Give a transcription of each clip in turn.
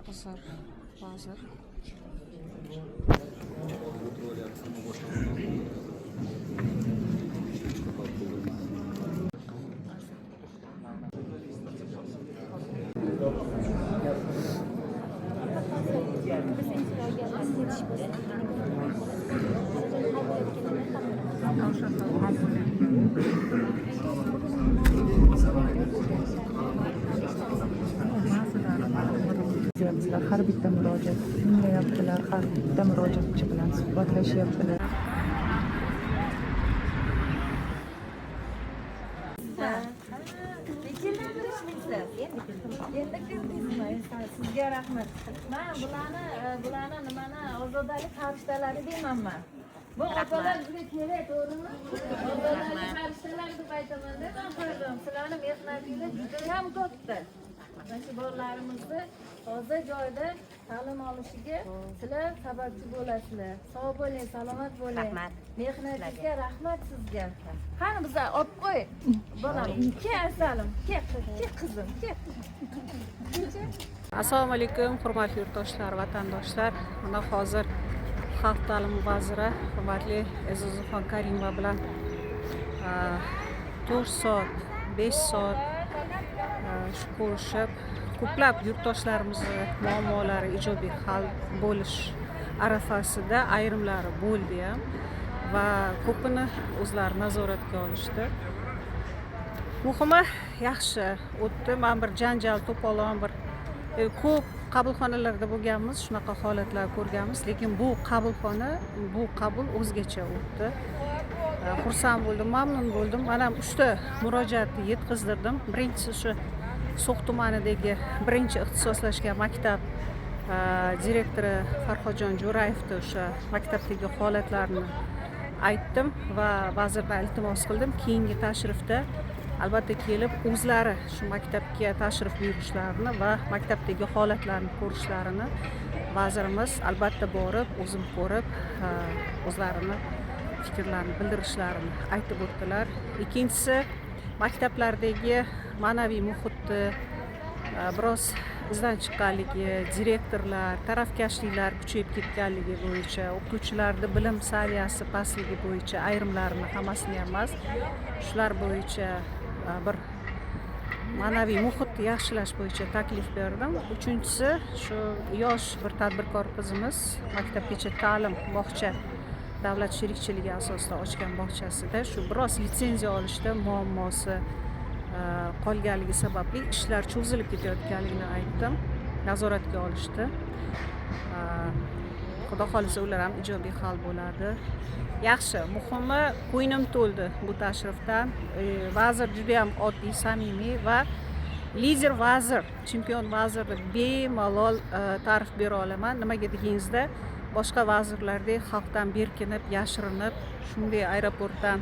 Hozir vazir har bitta murojaat tinglayaptilar, har bitta murojaatchi bilan suhbatlashyaptilar. Sizga rahmat. Men bularni nimani ozodalik farishtalari deymanman. Bu opalar bizga kerak, to'g'rimi? Ozodalik farishtalari deb aytaman-da, men ko'rdim. Sizlarni mehnatingiz juda ham katta. Mana shu bolalarimizni hozir joyda ta'lim olishiga sizlar sababchi bo'lasizlar. Sog' bo'ling, salomat bo'ling. Rahmat. Mehnatingizga rahmat sizga. Qani biza olib qo'y. Bolam, ke asalim, ke qizim, ke. Assalomu alaykum, hurmatli yurtdoshlar, vatandoshlar. Mana hozir Xalq ta'limi vaziri hurmatli Azizxon Karimova bilan 4 soat, 5 soat ko'rishib, ko'plab yurtdoshlarimizni muammolari ijobiy hal bo'lish arafasida ayrimlari bo'ldi ham va ko'pini o'zlari nazoratga olishdi. Muhimi yaxshi o'tdi. Men bir janjal, to'polon bir ko'p qabulxonalarda bo'lganmiz, shunaqa holatlar ko'rganmiz, lekin bu qabul o'zgacha o'tdi. Xursand bo'ldim, mamnun bo'ldim. Mana 3 ta murojaatni yetkazdirdim. Birinchisi shu So'x tumanidagi birinchi ixtisoslashgan maktab direktori Farhodjon Jo'rayevni o'sha maktabdagi holatlarni aytdim va vazirdan iltimos qildim. Keyingi tashrifda albatta kelib o'zlari shu maktabga tashrif buyurishlarini va maktabdagi holatlarni ko'rishlarini vazirimiz albatta borib, o'zim ko'rib, o'zlarini fikrlarini bildirishlarini aytib o'tdilar. Ikkinchisi, maktablardagi ma'naviy muhitni biroz izdan chiqqanligi, direktorlar, tarafkashliklar kuchayib ketganligi bo'yicha, o'quvchilarning bilim saviyasi pastligi bo'yicha ayrimlarini, hammasini emas, shular bo'yicha bir ma'naviy muhitni yaxshilash bo'yicha taklif berdim. Uchinchisi, shu yosh bir tadbirkor qizimiz maktabgacha ta'lim bog'cha davlat sherikchiligi asosida ochgan bog'chasida shu biroz litsenziya olishda muammosi qolganligi sababli ishlar cho'zilib ketayotganligini aytdim. Nazoratga olishdi. Xudo xolisa ular ham ijobiy hal bo'ladi. Yaxshi, muhimi qo'ynim to'ldi bu tashrifdan. Vazir juda ham oddiy, samimiy va lider vazir, chempion vazirni bemalol ta'rif bera olaman. Nimaga deganingizda, boshqa vazirlardek xalqdan berkinib, yashirinib, shunday aeroportdan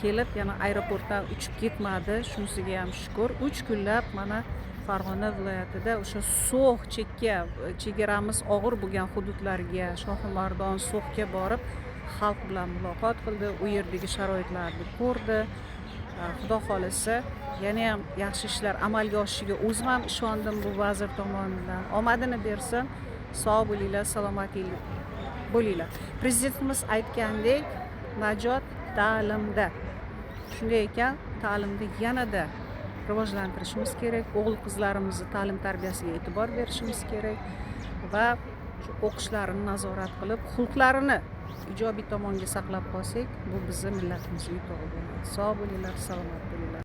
kelib, yana aeroportdan uchib ketmadi. Shunisiga ham shukr. 3 kunlab mana Farg'ona viloyatida o'sha So'x chegaramiz og'ir bo'lgan hududlarga, Shohimardon, So'xga borib, xalq bilan muloqot qildi, u yerdagi sharoitlarni ko'rdi. Xudo xolisa, yana ham yaxshi ishlar amalga oshishiga o'zim ham ishondim bu vazir tomonidan. Omadini bersin. Sog' bo'linglar, salomat bo'linglar. Prezidentimiz aytgandek, najot ta'limda. Shunday ekan, ta'limni yanada rivojlantirishimiz kerak, o'g'il-qizlarimizni ta'lim tarbiyasiga e'tibor berishimiz kerak va o'qishlarini nazorat qilib, xulqlarini ijobiy tomonga saqlab qolsak, bu bizning millatimizga yutug'i bo'ladi. Sog' bo'linglar, salomat bo'linglar.